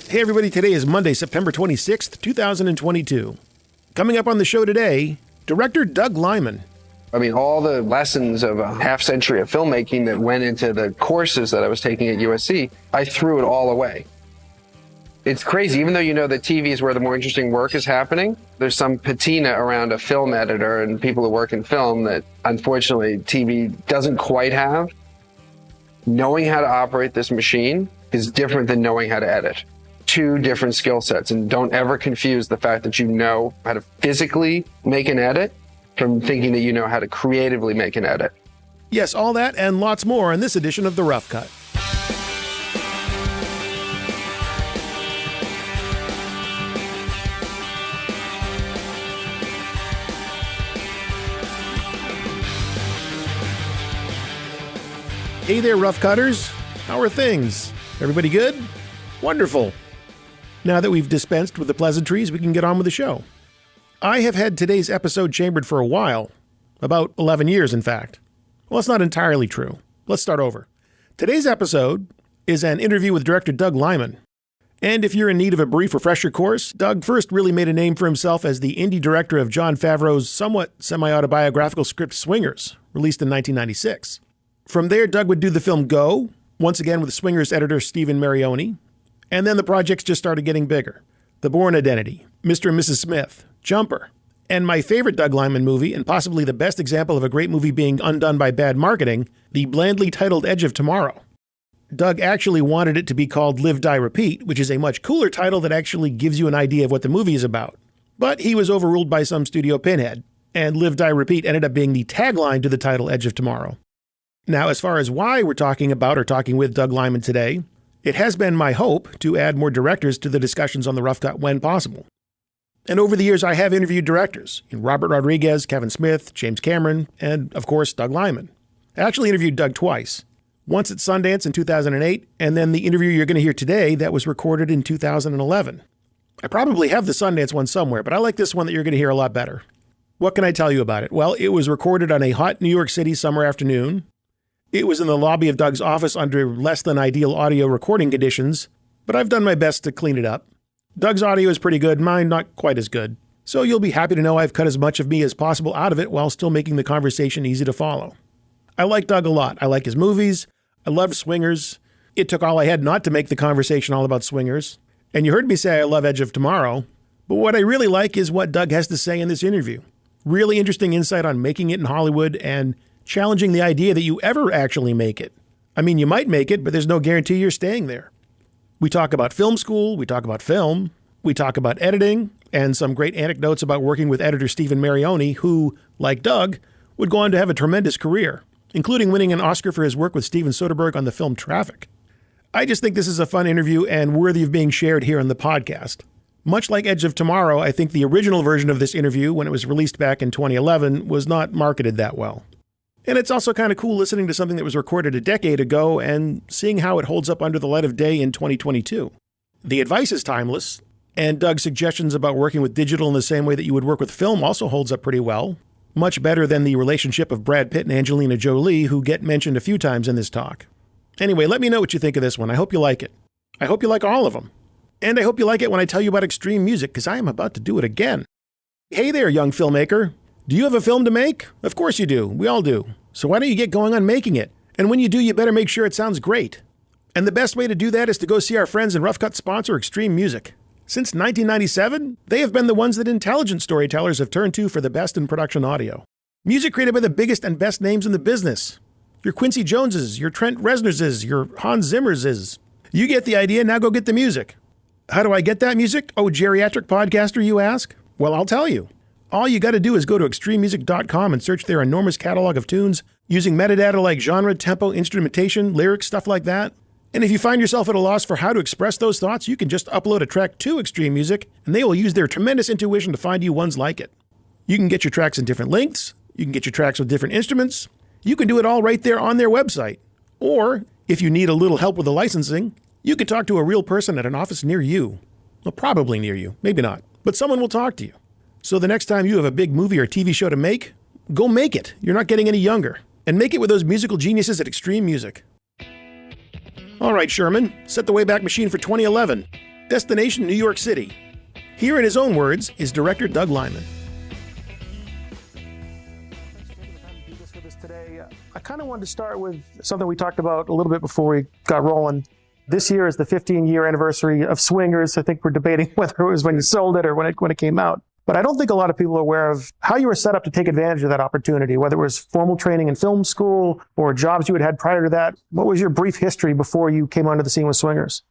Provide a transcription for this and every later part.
Hey everybody, today is Monday, September 26th, 2022. Coming up on the show today, director Doug Liman. I mean, all the lessons of a half century of filmmaking that went into the courses that I was taking at USC, I threw it all away. It's crazy, even though you know that TV is where the more interesting work is happening, there's some patina around a film editor and people who work in film that unfortunately TV doesn't quite have. Knowing how to operate this machine is different than knowing how to edit. Two different skill sets, and don't ever confuse the fact that you know how to physically make an edit from thinking that you know how to creatively make an edit. Yes, all that and lots more in this edition of The Rough Cut. Hey there, Rough Cutters. How are things? Everybody good? Wonderful. Now that we've dispensed with the pleasantries, we can get on with the show. I have had today's episode chambered for a while. About 11 years, in fact. Well, that's not entirely true. Let's start over. Today's episode is an interview with director Doug Liman. And if you're in need of a brief refresher course, Doug first really made a name for himself as the indie director of Jon Favreau's somewhat semi-autobiographical script Swingers, released in 1996. From there, Doug would do the film Go, once again with Swingers editor Stephen Marioni. And then the projects just started getting bigger. The Bourne Identity, Mr. and Mrs. Smith, Jumper, and my favorite Doug Liman movie, and possibly the best example of a great movie being undone by bad marketing, the blandly titled Edge of Tomorrow. Doug actually wanted it to be called Live, Die, Repeat, which is a much cooler title that actually gives you an idea of what the movie is about. But he was overruled by some studio pinhead, and Live, Die, Repeat ended up being the tagline to the title Edge of Tomorrow. Now, as far as why we're talking about or talking with Doug Liman today, it has been my hope to add more directors to the discussions on The Rough Cut when possible. And over the years, I have interviewed directors, Robert Rodriguez, Kevin Smith, James Cameron, and, of course, Doug Liman. I actually interviewed Doug twice. Once at Sundance in 2008, and then the interview you're going to hear today that was recorded in 2011. I probably have the Sundance one somewhere, but I like this one that you're going to hear a lot better. What can I tell you about it? Well, it was recorded on a hot New York City summer afternoon. It was in the lobby of Doug's office under less than ideal audio recording conditions, but I've done my best to clean it up. Doug's audio is pretty good, mine not quite as good. So you'll be happy to know I've cut as much of me as possible out of it while still making the conversation easy to follow. I like Doug a lot. I like his movies. I love Swingers. It took all I had not to make the conversation all about Swingers. And you heard me say I love Edge of Tomorrow. But what I really like is what Doug has to say in this interview. Really interesting insight on making it in Hollywood and challenging the idea that you ever actually make it. I mean, you might make it, but there's no guarantee you're staying there. We talk about film school, we talk about film, we talk about editing, and some great anecdotes about working with editor Stephen Marioni, who, like Doug, would go on to have a tremendous career, including winning an Oscar for his work with Steven Soderbergh on the film Traffic. I just think this is a fun interview and worthy of being shared here on the podcast. Much like Edge of Tomorrow, I think the original version of this interview, when it was released back in 2011, was not marketed that well. And it's also kind of cool listening to something that was recorded a decade ago and seeing how it holds up under the light of day in 2022. The advice is timeless, and Doug's suggestions about working with digital in the same way that you would work with film also holds up pretty well. Much better than the relationship of Brad Pitt and Angelina Jolie, who get mentioned a few times in this talk. Anyway, let me know what you think of this one. I hope you like it. I hope you like all of them. And I hope you like it when I tell you about extreme music, because I am about to do it again. Hey there, young filmmaker. Do you have a film to make? Of course you do. We all do. So why don't you get going on making it? And when you do, you better make sure it sounds great. And the best way to do that is to go see our friends and Rough Cut sponsor Extreme Music. Since 1997, they have been the ones that intelligent storytellers have turned to for the best in production audio. Music created by the biggest and best names in the business. Your Quincy Joneses, your Trent Reznorses, your Hans Zimmerses. You get the idea, now go get the music. How do I get that music? Oh, geriatric podcaster, you ask? Well, I'll tell you. All you got to do is go to extrememusic.com and search their enormous catalog of tunes using metadata like genre, tempo, instrumentation, lyrics, stuff like that. And if you find yourself at a loss for how to express those thoughts, you can just upload a track to Extreme Music, and they will use their tremendous intuition to find you ones like it. You can get your tracks in different lengths. You can get your tracks with different instruments. You can do it all right there on their website. Or, if you need a little help with the licensing, you can talk to a real person at an office near you. Well, probably near you. Maybe not. But someone will talk to you. So the next time you have a big movie or TV show to make, go make it. You're not getting any younger. And make it with those musical geniuses at Extreme Music. All right, Sherman, set the Wayback Machine for 2011. Destination New York City. Here in his own words is director Doug Liman. Today, I kind of wanted to start with something we talked about a little bit before we got rolling. This year is the 15-year anniversary of Swingers. I think we're debating whether it was when you sold it or when it came out. But I don't think a lot of people are aware of how you were set up to take advantage of that opportunity, whether it was formal training in film school or jobs you had had prior to that. What was your brief history before you came onto the scene with Swingers?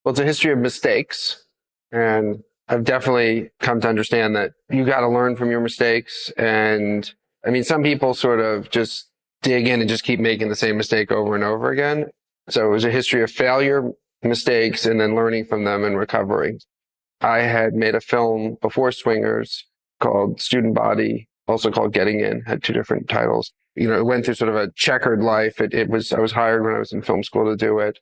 Well, it's a history of mistakes. And I've definitely come to understand that you got to learn from your mistakes. And I mean, some people sort of just dig in and just keep making the same mistake over and over again. So it was a history of failure, mistakes, and then learning from them and recovery. I had made a film before Swingers called Student Body, also called Getting In, had two different titles. You know, it went through sort of a checkered life. I was hired when I was in film school to do it.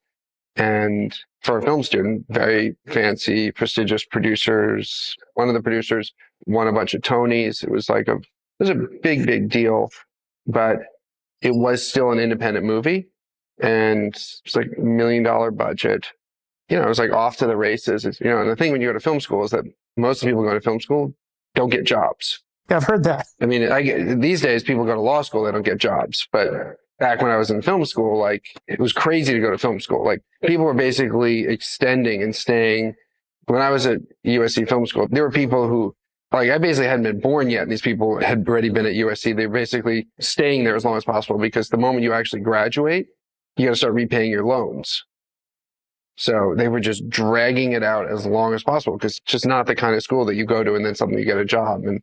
And for a film student, very fancy, prestigious producers. One of the producers won a bunch of Tonys. It was a big, big deal, but it was still an independent movie. And it's like $1 million budget. You know, it was like off to the races. And the thing when you go to film school is that most of the people going to film school don't get jobs. Yeah, I've heard that. I mean, these days people go to law school, they don't get jobs. But back when I was in film school, it was crazy to go to film school. People were basically extending and staying. When I was at USC Film School, there were people who, I basically hadn't been born yet, and these people had already been at USC. They were basically staying there as long as possible because the moment you actually graduate, you got to start repaying your loans. So they were just dragging it out as long as possible because it's just not the kind of school that you go to and then suddenly you get a job. And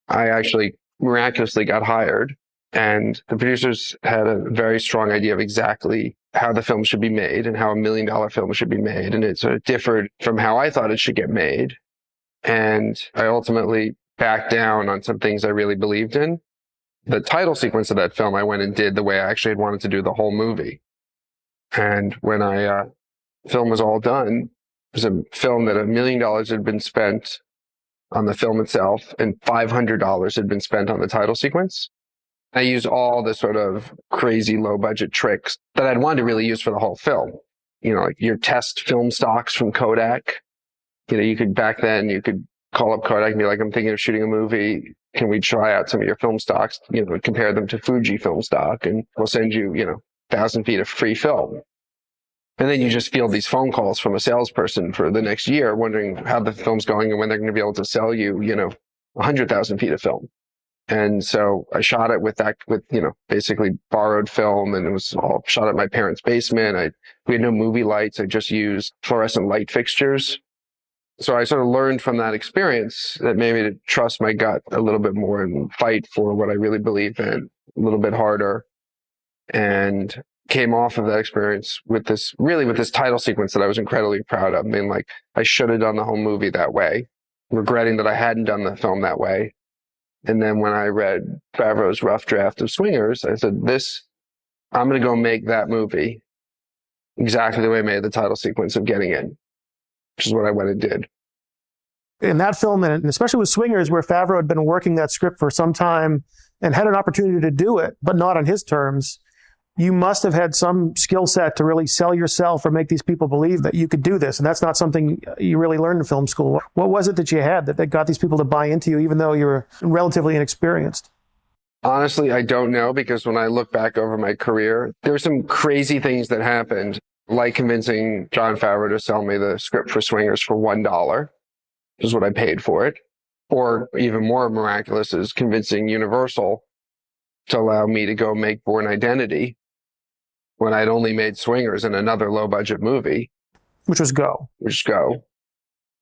I actually miraculously got hired, and the producers had a very strong idea of exactly how the film should be made and how $1 million film should be made. And it sort of differed from how I thought it should get made. And I ultimately backed down on some things I really believed in. The title sequence of that film, I went and did the way I actually had wanted to do the whole movie. And when film was all done, it was a film that $1 million had been spent on the film itself and $500 had been spent on the title sequence. I used all the sort of crazy low budget tricks that I'd wanted to really use for the whole film. Like your test film stocks from Kodak. Back then you could call up Kodak and be like, I'm thinking of shooting a movie. Can we try out some of your film stocks? Compare them to Fuji film stock, and we'll send you, 1,000 feet of free film. And then you just field these phone calls from a salesperson for the next year, wondering how the film's going and when they're going to be able to sell you, 100,000 feet of film. And so I shot it with basically borrowed film, and it was all shot at my parents' basement. We had no movie lights. I just used fluorescent light fixtures. So I sort of learned from that experience that made me to trust my gut a little bit more and fight for what I really believe in a little bit harder. And came off of that experience with this title sequence that I was incredibly proud of. I mean, I should have done the whole movie that way, regretting that I hadn't done the film that way. And then when I read Favreau's rough draft of Swingers, I said, I'm going to go make that movie exactly the way I made the title sequence of Getting In, which is what I went and did. In that film, and especially with Swingers, where Favreau had been working that script for some time and had an opportunity to do it, but not on his terms, you must have had some skill set to really sell yourself or make these people believe that you could do this. And that's not something you really learned in film school. What was it that you had that got these people to buy into you, even though you were relatively inexperienced? Honestly, I don't know, because when I look back over my career, there were some crazy things that happened, like convincing Jon Favreau to sell me the script for Swingers for $1, which is what I paid for it. Or even more miraculous is convincing Universal to allow me to go make Bourne Identity when I'd only made Swingers in another low-budget movie. Which was Go.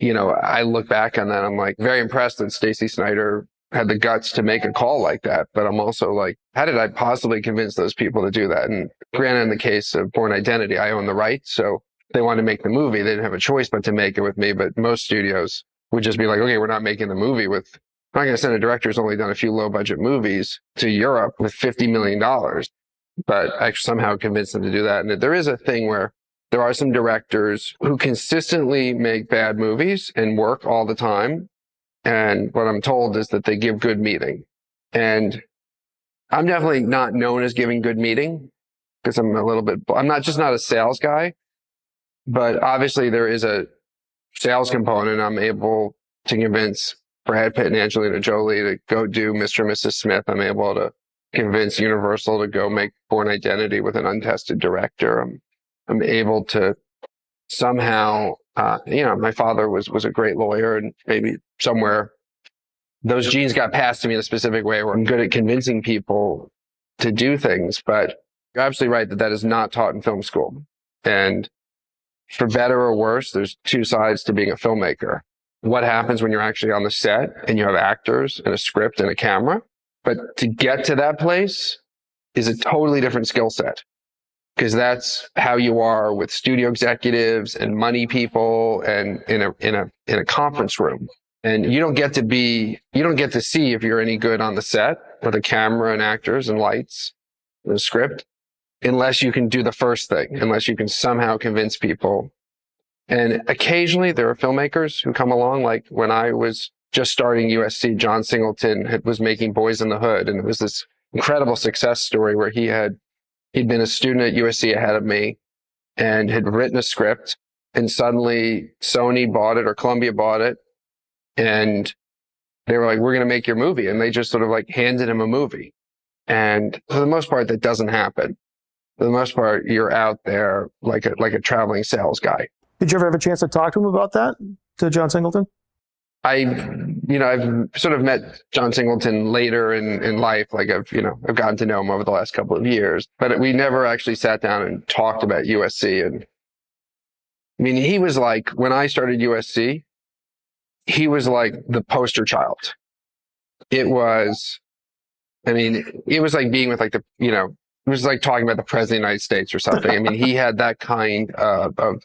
I look back on that, I'm very impressed that Stacey Snider had the guts to make a call like that. But I'm also how did I possibly convince those people to do that? And granted, in the case of Bourne Identity, I own the rights. So they wanted to make the movie. They didn't have a choice but to make it with me. But most studios would just be like, okay, we're not making the movie with, I'm not going to send a director who's only done a few low-budget movies to Europe with $50 million. But I somehow convinced them to do that. And there is a thing where there are some directors who consistently make bad movies and work all the time. And what I'm told is that they give good meeting. And I'm definitely not known as giving good meeting because I'm not a sales guy. But obviously there is a sales component. I'm able to convince Brad Pitt and Angelina Jolie to go do Mr. and Mrs. Smith. I'm able to convince Universal to go make Bourne Identity with an untested director. I'm able to somehow, my father was a great lawyer, and maybe somewhere those genes got passed to me in a specific way where I'm good at convincing people to do things. But you're absolutely right that is not taught in film school. And for better or worse, there's two sides to being a filmmaker. What happens when you're actually on the set and you have actors and a script and a camera? But to get to that place is a totally different skill set, because that's how you are with studio executives and money people and in a conference room. And you don't get to see if you're any good on the set with a camera and actors and lights and a script, unless you can do the first thing, unless you can somehow convince people. And occasionally there are filmmakers who come along, like when I was just starting USC, John Singleton was making Boys in the Hood. And it was this incredible success story where he'd been a student at USC ahead of me and had written a script, and suddenly Sony bought it or Columbia bought it. And they were like, we're going to make your movie. And they just sort of like handed him a movie. And for the most part, that doesn't happen. For the most part, you're out there like a traveling sales guy. Did you ever have a chance to talk to him about that, to John Singleton? I've sort of met John Singleton later in life. Like I've gotten to know him over the last couple of years, but we never actually sat down and talked about USC. And I mean, he was like, when I started USC, he was like the poster child. It was like being with it was like talking about the president of the United States or something. I mean, he had that kind of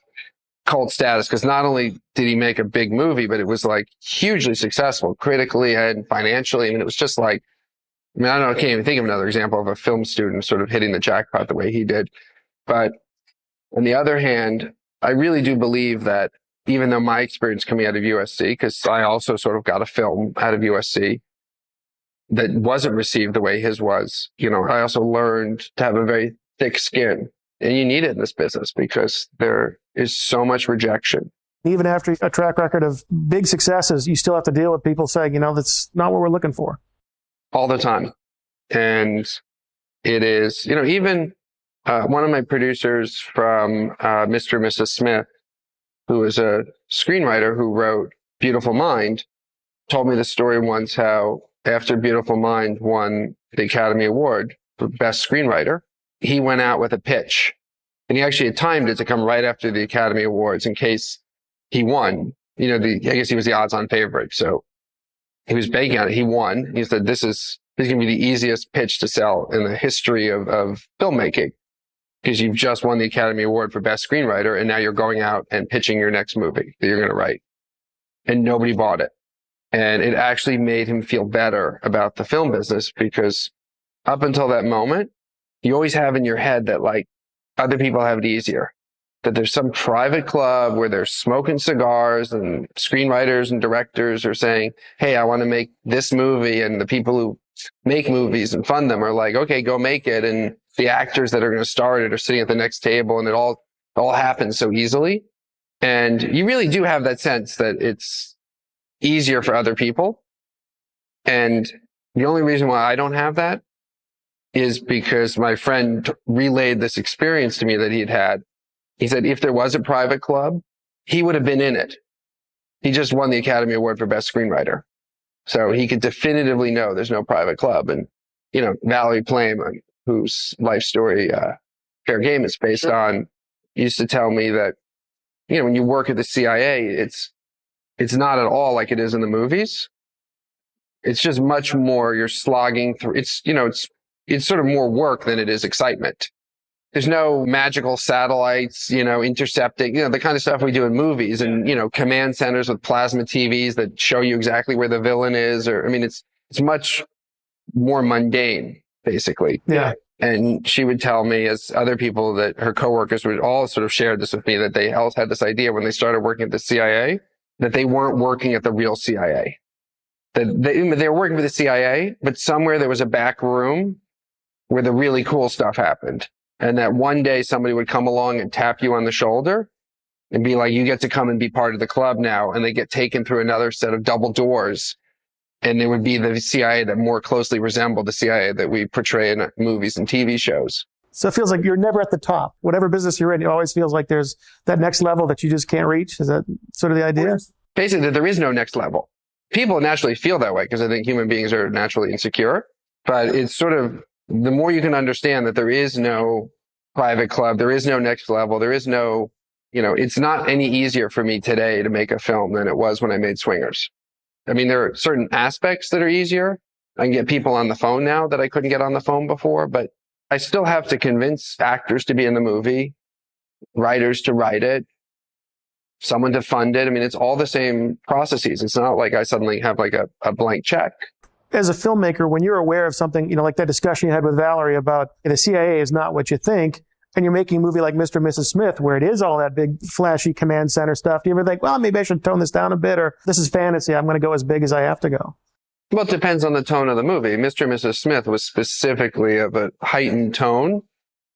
cult status, because not only did he make a big movie, but it was like hugely successful critically and financially. I mean, it was just like, I can't even think of another example of a film student sort of hitting the jackpot the way he did. But on the other hand, I really do believe that even though my experience coming out of USC, because I also sort of got a film out of USC that wasn't received the way his was, I also learned to have a very thick skin. And you need it in this business because there is so much rejection. Even after a track record of big successes, you still have to deal with people saying, that's not what we're looking for. All the time. And it is, even one of my producers from Mr. and Mrs. Smith, who is a screenwriter who wrote Beautiful Mind, told me the story once how after Beautiful Mind won the Academy Award for Best Screenwriter, he went out with a pitch, and he actually had timed it to come right after the Academy Awards in case he won. I guess he was the odds-on favorite, so he was banking on it. He won. He said, "This is going to be the easiest pitch to sell in the history of filmmaking, because you've just won the Academy Award for Best Screenwriter, and now you're going out and pitching your next movie that you're going to write." And nobody bought it, and it actually made him feel better about the film business, because up until that moment, you always have in your head that like other people have it easier, that there's some private club where they're smoking cigars and screenwriters and directors are saying, "Hey, I want to make this movie." And the people who make movies and fund them are like, "Okay, go make it." And the actors that are going to star in it are sitting at the next table, and it all happens so easily. And you really do have that sense that it's easier for other people. And the only reason why I don't have that is because my friend relayed this experience to me that he'd had. He said if there was a private club, he would have been in it. He just won the Academy Award for Best Screenwriter. So he could definitively know there's no private club. And, Valerie Plame, whose life story, Fair Game is based on, used to tell me that, when you work at the CIA, it's not at all like it is in the movies. It's just much more, you're slogging through. It's sort of more work than it is excitement. There's no magical satellites, intercepting, the kind of stuff we do in movies, and, command centers with plasma TVs that show you exactly where the villain is. It's much more mundane, basically. Yeah. And she would tell me, as other people that her coworkers would all sort of share this with me, that they all had this idea when they started working at the CIA, that they weren't working at the real CIA. That they were working for the CIA, but somewhere there was a back room where the really cool stuff happened. And that one day somebody would come along and tap you on the shoulder and be like, you get to come and be part of the club now. And they get taken through another set of double doors. And it would be the CIA that more closely resembled the CIA that we portray in movies and TV shows. So it feels like you're never at the top. Whatever business you're in, it always feels like there's that next level that you just can't reach. Is that sort of the idea? Basically, that there is no next level. People naturally feel that way because I think human beings are naturally insecure. But it's sort of, the more you can understand that there is no private club, there is no next level, there is no, it's not any easier for me today to make a film than it was when I made Swingers. I mean, there are certain aspects that are easier. I can get people on the phone now that I couldn't get on the phone before, but I still have to convince actors to be in the movie, writers to write it, someone to fund it. I mean, it's all the same processes. It's not like I suddenly have like a blank check. As a filmmaker, when you're aware of something, like that discussion you had with Valerie about the CIA is not what you think, and you're making a movie like Mr. and Mrs. Smith, where it is all that big, flashy command center stuff, do you ever think, well, maybe I should tone this down a bit, or this is fantasy, I'm going to go as big as I have to go? Well, it depends on the tone of the movie. Mr. and Mrs. Smith was specifically of a heightened tone,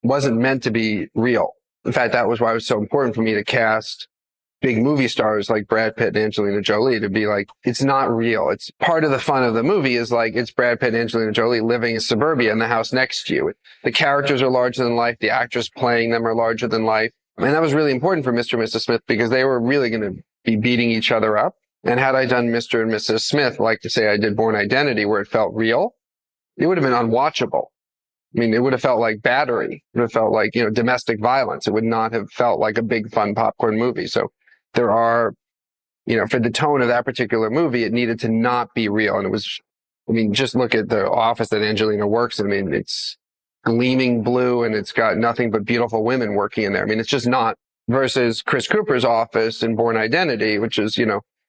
wasn't meant to be real. In fact, that was why it was so important for me to cast big movie stars like Brad Pitt and Angelina Jolie to be like, it's not real. It's part of the fun of the movie is like, it's Brad Pitt and Angelina Jolie living in suburbia in the house next to you. The characters are larger than life. The actors playing them are larger than life. And that was really important for Mr. and Mrs. Smith because they were really going to be beating each other up. And had I done Mr. and Mrs. Smith, like to say I did Bourne Identity, where it felt real, it would have been unwatchable. I mean, it would have felt like battery. It would have felt like, domestic violence. It would not have felt like a big, fun popcorn movie. So there are, for the tone of that particular movie, it needed to not be real. And it was, just look at the office that Angelina works in. I mean, it's gleaming blue and it's got nothing but beautiful women working in there. I mean, it's just not versus Chris Cooper's office in Bourne Identity, which is,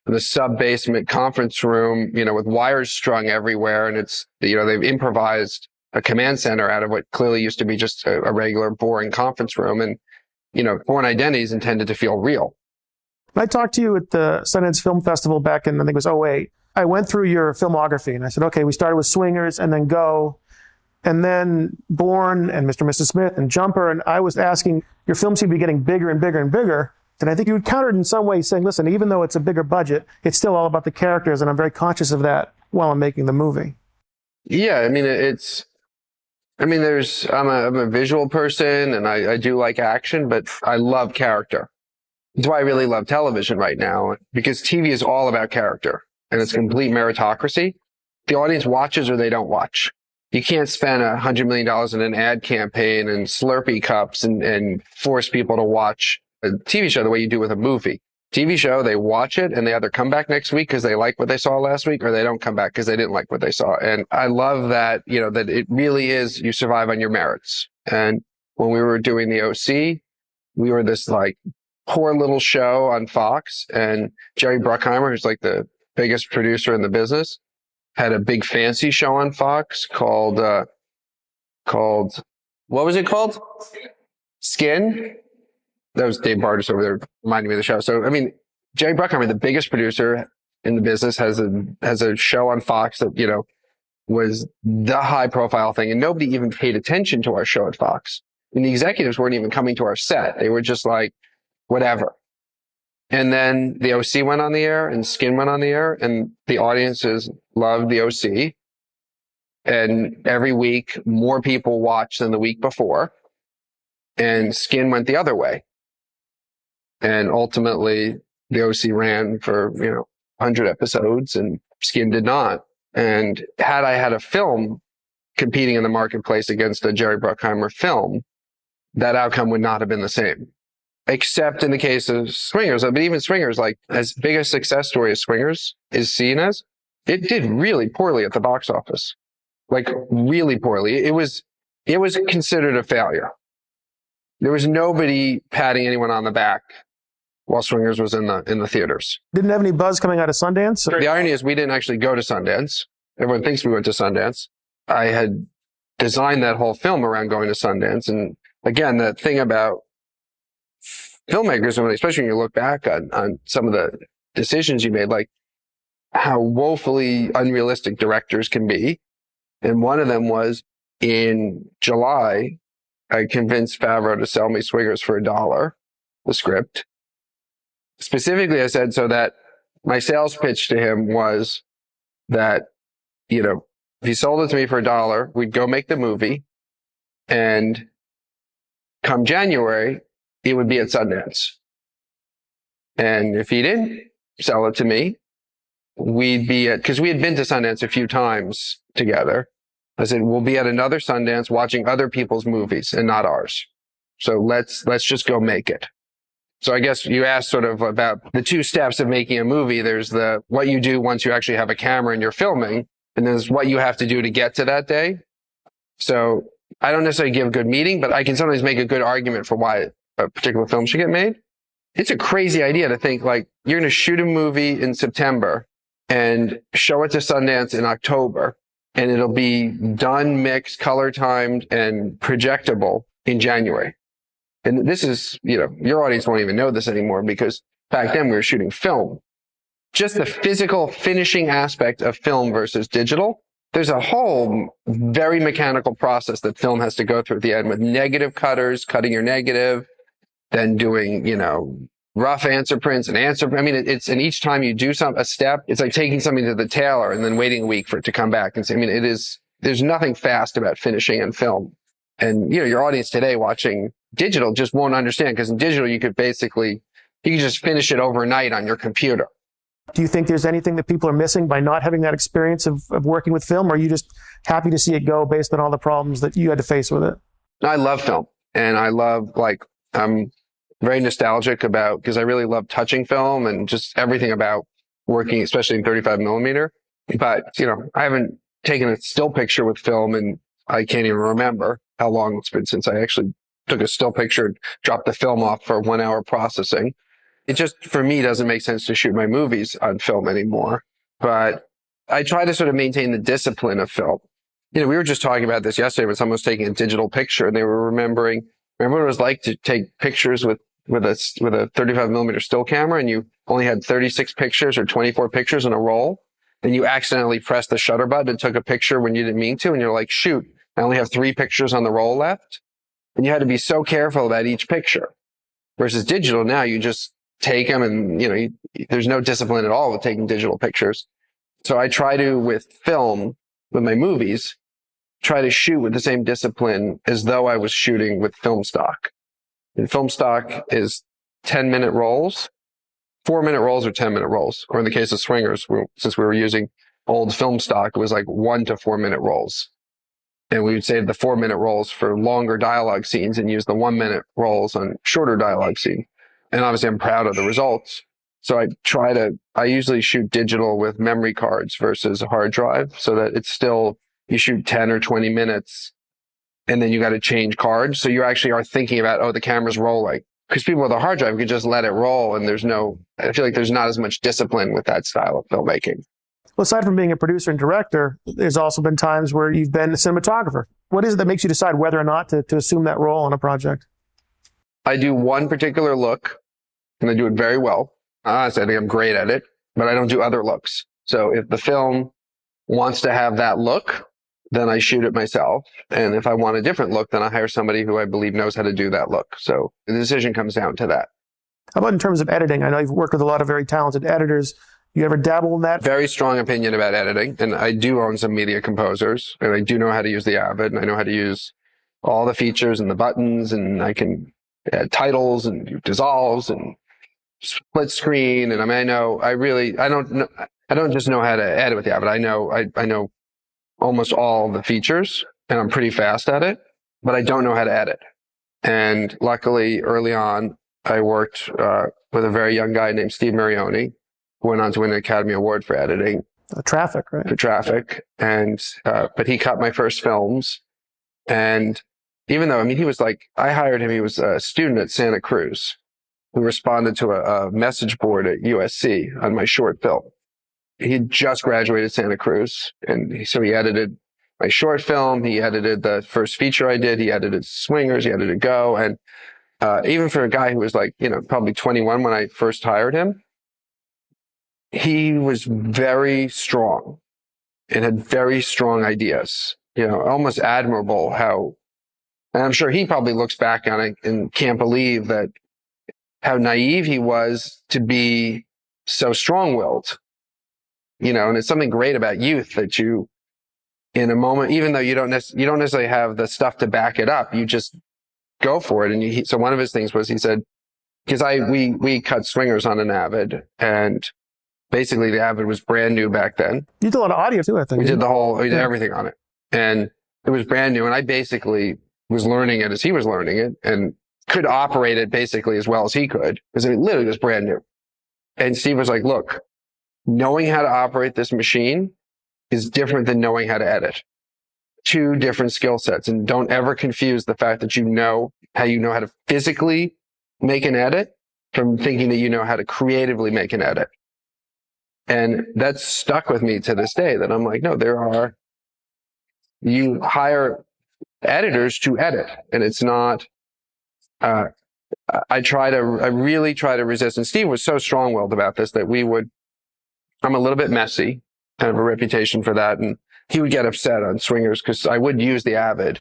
the sub-basement conference room, with wires strung everywhere. And it's, they've improvised a command center out of what clearly used to be just a regular boring conference room. And, Bourne Identity is intended to feel real. I talked to you at the Sundance Film Festival back in, I think it was '08. I went through your filmography and I said, okay, we started with Swingers and then Go, and then Bourne and Mr. and Mrs. Smith and Jumper. And I was asking, your films seem to be getting bigger and bigger and bigger. And I think you had countered in some way saying, listen, even though it's a bigger budget, it's still all about the characters. And I'm very conscious of that while I'm making the movie. Yeah. I mean, I'm a visual person and I do like action, but I love character. That's why I really love television right now, because TV is all about character and it's complete meritocracy. The audience watches or they don't watch. You can't spend $100 million in an ad campaign and Slurpee cups and force people to watch a TV show the way you do with a movie. TV show, they watch it and they either come back next week because they like what they saw last week, or they don't come back because they didn't like what they saw. And I love that, that it really is, you survive on your merits. And when we were doing the OC, we were this like poor little show on Fox, and Jerry Bruckheimer, who's like the biggest producer in the business, had a big fancy show on Fox called what was it called? Skin. That was Dave Bartis over there reminding me of the show. So, Jerry Bruckheimer, the biggest producer in the business, has a show on Fox that, was the high profile thing. And nobody even paid attention to our show at Fox. And the executives weren't even coming to our set. They were just like, whatever. And then the OC went on the air and Skin went on the air, and the audiences loved the OC. And every week, more people watched than the week before. And Skin went the other way. And ultimately, the OC ran for, 100 episodes and Skin did not. And had I had a film competing in the marketplace against a Jerry Bruckheimer film, that outcome would not have been the same. Except in the case of Swingers. But even Swingers, like as big a success story as Swingers is seen as, it did really poorly at the box office. Like really poorly. It was considered a failure. There was nobody patting anyone on the back while Swingers was in the theaters. Didn't have any buzz coming out of Sundance? The irony is we didn't actually go to Sundance. Everyone thinks we went to Sundance. I had designed that whole film around going to Sundance. And again, the thing about filmmakers, especially when you look back on some of the decisions you made, like how woefully unrealistic directors can be. And one of them was in July, I convinced Favreau to sell me Swingers for $1, the script. specifically I said so that my sales pitch to him was that, if he sold it to me for $1, we'd go make the movie, and come January, it would be at Sundance. And if he didn't sell it to me, we'd be because we had been to Sundance a few times together. I said, we'll be at another Sundance watching other people's movies and not ours. So let's just go make it. So I guess you asked sort of about the two steps of making a movie. There's what you do once you actually have a camera and you're filming, and there's what you have to do to get to that day. So I don't necessarily give a good meeting, but I can sometimes make a good argument for why a particular film should get made. It's a crazy idea to think like you're going to shoot a movie in September and show it to Sundance in October, and it'll be done, mixed, color timed, and projectable in January. And this is, your audience won't even know this anymore because back then we were shooting film. Just the physical finishing aspect of film versus digital, there's a whole very mechanical process that film has to go through at the end with negative cutters, cutting your negative, then doing, rough answer prints and and each time you do a step, it's like taking something to the tailor and then waiting a week for it to come back and say, there's nothing fast about finishing in film. And, your audience today watching digital just won't understand, because in digital, you could just finish it overnight on your computer. Do you think there's anything that people are missing by not having that experience of working with film? Or are you just happy to see it go based on all the problems that you had to face with it? I love film, and I love, I'm very nostalgic because I really love touching film and just everything about working, especially in 35 millimeter. But, I haven't taken a still picture with film, and I can't even remember how long it's been since I actually took a still picture, dropped the film off for 1 hour processing. It just, for me, doesn't make sense to shoot my movies on film anymore. But I try to sort of maintain the discipline of film. We were just talking about this yesterday when someone was taking a digital picture, and they were remember what it was like to take pictures with a 35 millimeter still camera, and you only had 36 pictures or 24 pictures in a roll. Then you accidentally pressed the shutter button and took a picture when you didn't mean to, and you're like, shoot, I only have 3 pictures on the roll left. And you had to be so careful about each picture. Versus digital, now you just take them, and there's no discipline at all with taking digital pictures. So I try to, with film, with my movies, try to shoot with the same discipline as though I was shooting with film stock. And film stock is 10-minute rolls, 4-minute rolls or 10-minute rolls. Or in the case of Swingers, since we were using old film stock, it was like 1 to 4-minute rolls. And we would save the 4-minute rolls for longer dialogue scenes and use the 1-minute rolls on shorter dialogue scene. And obviously I'm proud of the results. So I usually shoot digital with memory cards versus a hard drive, so that it's still, you shoot 10 or 20 minutes and then you got to change cards. So you actually are thinking about, the camera's rolling. Because people with a hard drive could just let it roll, and I feel like there's not as much discipline with that style of filmmaking. Well, aside from being a producer and director, there's also been times where you've been a cinematographer. What is it that makes you decide whether or not to assume that role on a project? I do one particular look, and I do it very well. Honestly, I think I'm great at it, but I don't do other looks. So if the film wants to have that look, then I shoot it myself. And if I want a different look, then I hire somebody who I believe knows how to do that look. So the decision comes down to that. How about in terms of editing? I know you've worked with a lot of very talented editors. You ever dabble in that? Very strong opinion about editing. And I do own some media composers, and I do know how to use the Avid, and I know how to use all the features and the buttons, and I can add titles and do dissolves and split screen. And I don't just know how to edit with the Avid. I know almost all the features, and I'm pretty fast at it, but I don't know how to edit. And luckily, early on, I worked with a very young guy named Steve Marioni, who went on to win an Academy Award for editing. Traffic, right? For Traffic. And, but he cut my first films. And even though, he was I hired him, he was a student at Santa Cruz who responded to a message board at USC on my short film. He had just graduated Santa Cruz, and so he edited my short film. He edited the first feature I did. He edited Swingers. He edited Go. And even for a guy who was probably 21 when I first hired him, he was very strong and had very strong ideas. Almost admirable how, and I'm sure he probably looks back on it and can't believe that how naive he was to be so strong-willed, and it's something great about youth that you, in a moment, even though you don't necessarily have the stuff to back it up, you just go for it. And so one of his things was, he said, because we cut swingers on an Avid, and basically the Avid was brand new back then. You did a lot of audio too, I think. We did everything on it, and it was brand new. And I basically was learning it as he was learning it, and could operate it basically as well as he could, because it literally was brand new. And Steve was like, look, knowing how to operate this machine is different than knowing how to edit. Two different skill sets. And don't ever confuse the fact that you know how to physically make an edit from thinking that you know how to creatively make an edit. And that's stuck with me to this day, that I'm like, no, you hire editors to edit, and it's not, I really try to resist. And Steve was so strong-willed about this that I'm a little bit messy, kind of a reputation for that. And he would get upset on swingers because I would use the Avid,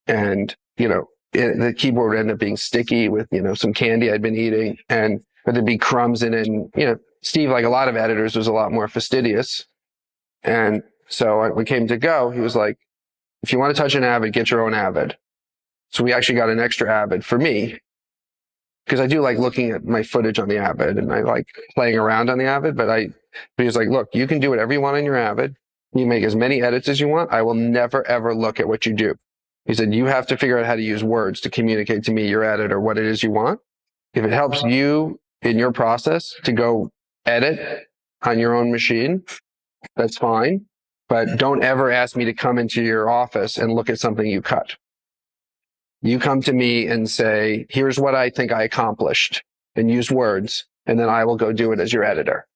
and, the keyboard would end up being sticky with, some candy I'd been eating, and there'd be crumbs in it. And, Steve, like a lot of editors, was a lot more fastidious. And so when we came to go, he was like, if you want to touch an Avid, get your own Avid. So we actually got an extra Avid for me, because I do like looking at my footage on the Avid, and I like playing around on the Avid. But he was like, look, you can do whatever you want on your Avid. You make as many edits as you want. I will never, ever look at what you do. He said, you have to figure out how to use words to communicate to me your edit or what it is you want. If it helps you in your process to go edit on your own machine, that's fine. But don't ever ask me to come into your office and look at something you cut. You come to me and say, here's what I think I accomplished, and use words, and then I will go do it as your editor.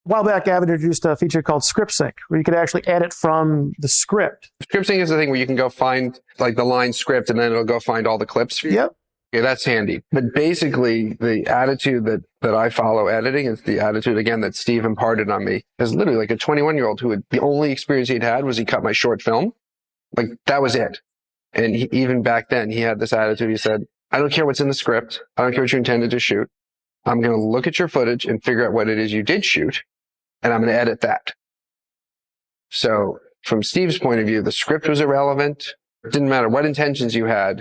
A while back, Avid introduced a feature called Script Sync, where you could actually edit from the script. Script Sync is the thing where you can go find like the line script, and then it'll go find all the clips for you. Yep. Yeah, that's handy. But basically, the attitude that I follow editing is the attitude, again, that Steve imparted on me. As literally like a 21-year-old the only experience he'd had was he cut my short film. Like, that was it. And even back then, he had this attitude. He said, I don't care what's in the script. I don't care what you intended to shoot. I'm going to look at your footage and figure out what it is you did shoot, and I'm going to edit that. So from Steve's point of view, the script was irrelevant. It didn't matter what intentions you had.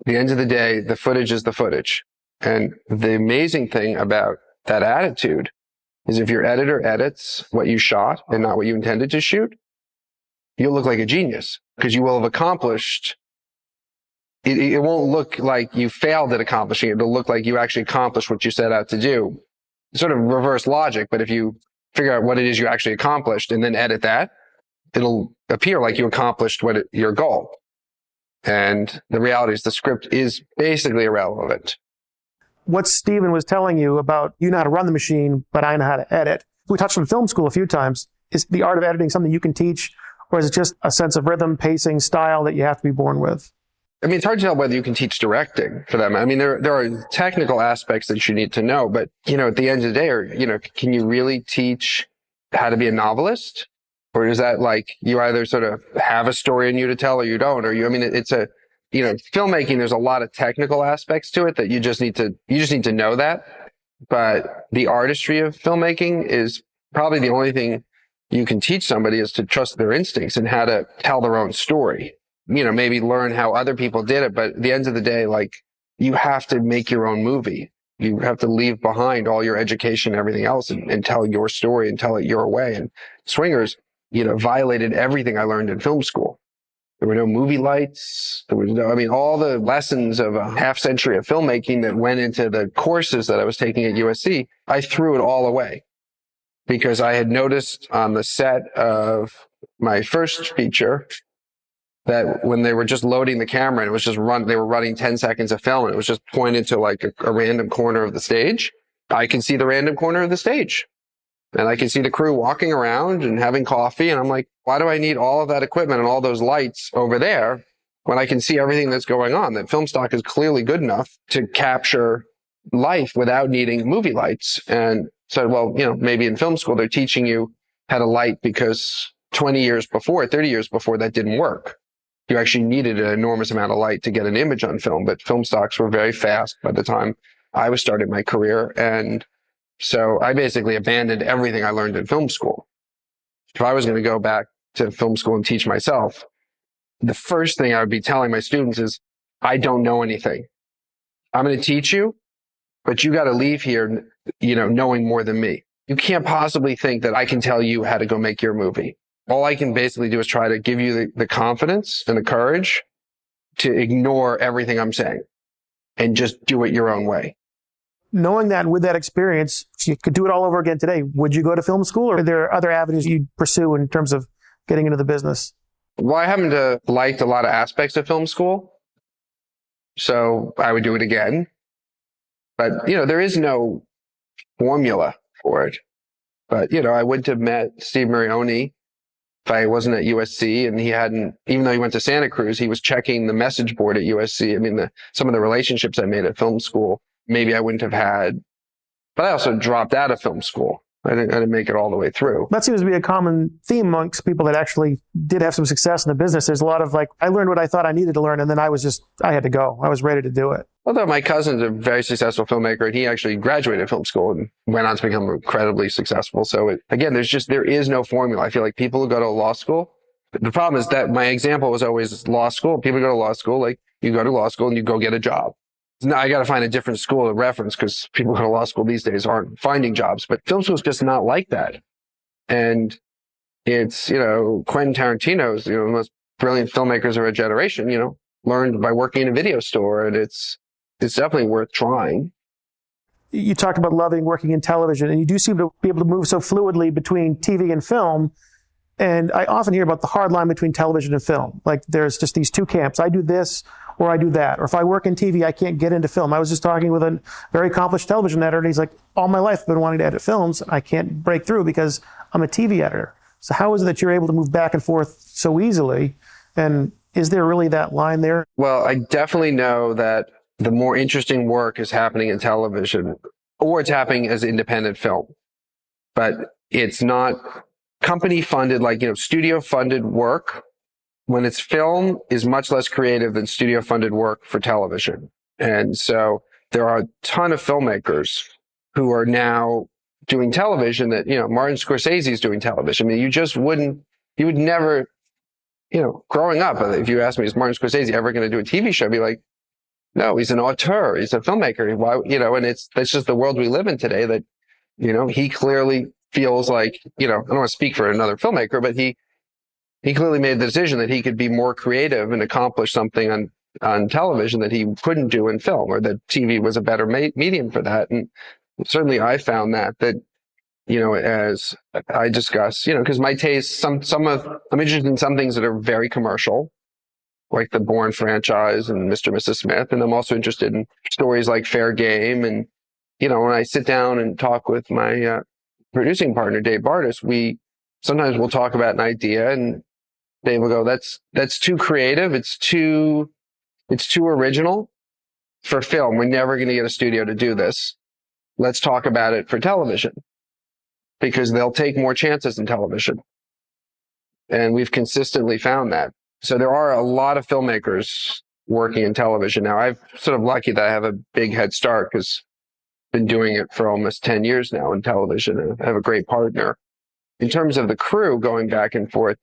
At the end of the day, the footage is the footage. And the amazing thing about that attitude is if your editor edits what you shot and not what you intended to shoot, you'll look like a genius, because you will have accomplished. It won't look like you failed at accomplishing it. It'll look like you actually accomplished what you set out to do. Sort of reverse logic, but if you figure out what it is you actually accomplished and then edit that, it'll appear like you accomplished your goal. And the reality is the script is basically irrelevant. What Steven was telling you about, you know how to run the machine, but I know how to edit. We touched on film school a few times. Is the art of editing something you can teach, or is it just a sense of rhythm, pacing, style that you have to be born with? I mean, it's hard to tell whether you can teach directing for that. I mean, there are technical aspects that you need to know, but, at the end of the day, can you really teach how to be a novelist? Or is that like you either sort of have a story in you to tell or you don't? It's filmmaking, there's a lot of technical aspects to it that you just need to know that. But the artistry of filmmaking is probably the only thing you can teach somebody, is to trust their instincts and how to tell their own story. Maybe learn how other people did it. But at the end of the day, like, you have to make your own movie. You have to leave behind all your education and everything else and tell your story and tell it your way. And Swingers, violated everything I learned in film school. There were no movie lights. There was all the lessons of a half century of filmmaking that went into the courses that I was taking at USC, I threw it all away, because I had noticed on the set of my first feature that when they were just loading the camera and it was just they were running 10 seconds of film and it was just pointed to like a random corner of the stage, I can see the random corner of the stage. And I can see the crew walking around and having coffee. And I'm like, why do I need all of that equipment and all those lights over there when I can see everything that's going on? That film stock is clearly good enough to capture life without needing movie lights. And so, well, maybe in film school, they're teaching you how to light because 20 years before, 30 years before, that didn't work. You actually needed an enormous amount of light to get an image on film, but film stocks were very fast by the time I was starting my career. And so I basically abandoned everything I learned in film school. If I was going to go back to film school and teach myself, the first thing I would be telling my students is, I don't know anything. I'm going to teach you, but you got to leave here, knowing more than me. You can't possibly think that I can tell you how to go make your movie. All I can basically do is try to give you the confidence and the courage to ignore everything I'm saying and just do it your own way. Knowing that, and with that experience, if you could do it all over again today, would you go to film school, or are there other avenues you'd pursue in terms of getting into the business? Well, I happen to liked a lot of aspects of film school, so I would do it again. But, there is no formula for it. But, I wouldn't have met Steve Marioni if I wasn't at USC, and he hadn't, even though he went to Santa Cruz, he was checking the message board at USC. I mean, some of the relationships I made at film school, maybe I wouldn't have had. But I also dropped out of film school. I didn't make it all the way through. That seems to be a common theme amongst people that actually did have some success in the business. There's a lot of I learned what I thought I needed to learn, and then I had to go. I was ready to do it. Although my cousin's a very successful filmmaker, and he actually graduated film school and went on to become incredibly successful. So there is no formula. I feel like people who go to law school, the problem is that my example was always law school. People go to law school, you go to law school and you go get a job. Now I got to find a different school to reference because people who go to law school these days aren't finding jobs, but film school is just not like that. And it's, Quentin Tarantino's, the most brilliant filmmakers of our generation, learned by working in a video store, and it's definitely worth trying. You talked about loving working in television, and you do seem to be able to move so fluidly between TV and film. And I often hear about the hard line between television and film. There's just these two camps. I do this or I do that. Or if I work in TV, I can't get into film. I was just talking with a very accomplished television editor, and he's like, all my life I've been wanting to edit films. I can't break through because I'm a TV editor. So how is it that you're able to move back and forth so easily? And is there really that line there? Well, I definitely know that the more interesting work is happening in television, or it's happening as independent film. But it's not company funded, studio funded work. When it's film, is much less creative than studio funded work for television. And so there are a ton of filmmakers who are now doing television that, Martin Scorsese is doing television. I mean, you would never, growing up, if you asked me, is Martin Scorsese ever going to do a TV show? I'd be like, no, he's an auteur. He's a filmmaker. Why, and that's just the world we live in today that, he clearly feels like, I don't want to speak for another filmmaker, but he clearly made the decision that he could be more creative and accomplish something on television that he couldn't do in film, or that TV was a better medium for that. And certainly I found that, as I discuss, because my taste, I'm interested in some things that are very commercial, like the Bourne franchise and Mr. and Mrs. Smith. And I'm also interested in stories like Fair Game. And, when I sit down and talk with my producing partner, Dave Bardis, sometimes we'll talk about an idea and Dave will go, that's too creative. It's too original for film. We're never going to get a studio to do this. Let's talk about it for television, because they'll take more chances in television. And we've consistently found that. So there are a lot of filmmakers working in television now. I'm sort of lucky that I have a big head start, because I've been doing it for almost 10 years now in television. I have a great partner. In terms of the crew going back and forth,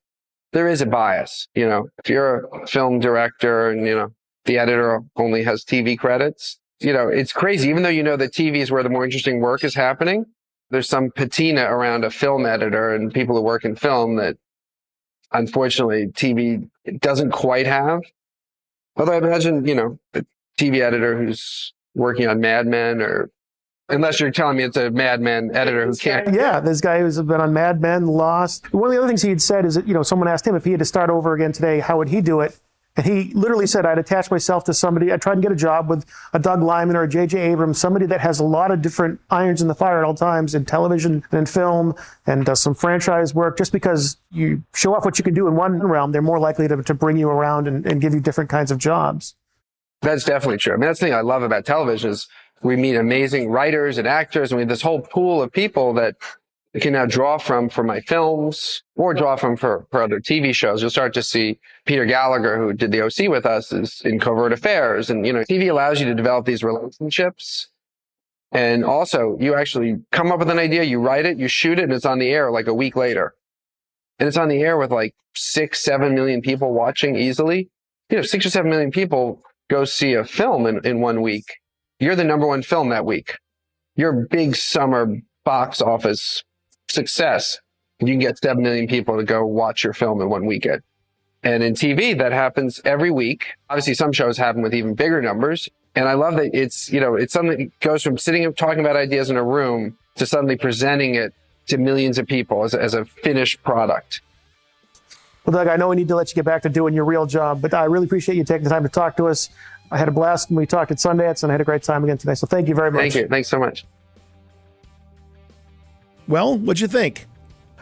there is a bias. If you're a film director and, the editor only has TV credits, it's crazy. Even though that TV is where the more interesting work is happening, there's some patina around a film editor and people who work in film that unfortunately TV doesn't quite have. Although I imagine, a TV editor who's working on Mad Men, or unless you're telling me it's a Mad Men editor who can't. Yeah, this guy who's been on Mad Men, Lost. One of the other things he had said is that, someone asked him if he had to start over again today, how would he do it? And he literally said, I'd attach myself to somebody. I'd try and get a job with a Doug Liman or a J.J. Abrams, somebody that has a lot of different irons in the fire at all times in television and in film, and does some franchise work. Just because you show off what you can do in one realm, they're more likely to bring you around and give you different kinds of jobs. That's definitely true. I mean, that's the thing I love about television is we meet amazing writers and actors, and we have this whole pool of people that I can now draw from for my films, or draw from for other TV shows. You'll start to see Peter Gallagher, who did the OC with us, is in Covert Affairs. And, TV allows you to develop these relationships And also, you actually come up with an idea, you write it, you shoot it, and it's on the air like a week later. And it's on the air with like 6-7 million people watching easily. 6 or 7 million people go see a film in 1 week. You're the number one film that week. You're a big summer box office success. You can get 7 million people to go watch your film in 1 weekend. And in TV, that happens every week. Obviously, some shows happen with even bigger numbers. And I love that it's something that goes from sitting and talking about ideas in a room to suddenly presenting it to millions of people as a finished product. Well, Doug, I know we need to let you get back to doing your real job, but I really appreciate you taking the time to talk to us. I had a blast when we talked at Sundance, and I had a great time again today. So thank you very much. Thank you. Thanks so much. Well, what'd you think?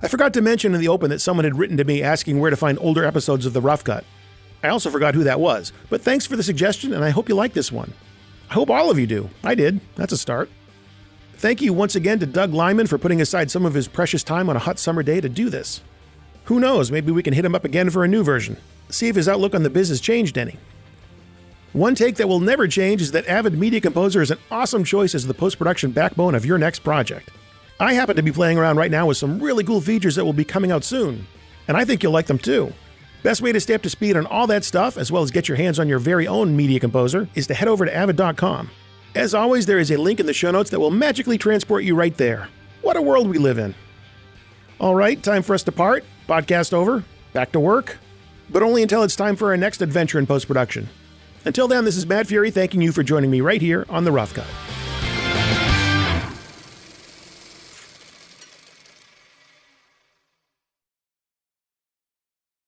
I forgot to mention in the open that someone had written to me asking where to find older episodes of The Rough Cut. I also forgot who that was, but thanks for the suggestion, and I hope you like this one. I hope all of you do. I did. That's a start. Thank you once again to Doug Liman for putting aside some of his precious time on a hot summer day to do this. Who knows, maybe we can hit him up again for a new version. See if his outlook on the biz has changed any. One take that will never change is that Avid Media Composer is an awesome choice as the post-production backbone of your next project. I happen to be playing around right now with some really cool features that will be coming out soon, and I think you'll like them too. Best way to stay up to speed on all that stuff, as well as get your hands on your very own Media Composer, is to head over to avid.com. As always, there is a link in the show notes that will magically transport you right there. What a world we live in. All right, time for us to part. Podcast over. Back to work. But only until it's time for our next adventure in post-production. Until then, this is Matt Fury thanking you for joining me right here on The Rough Cut.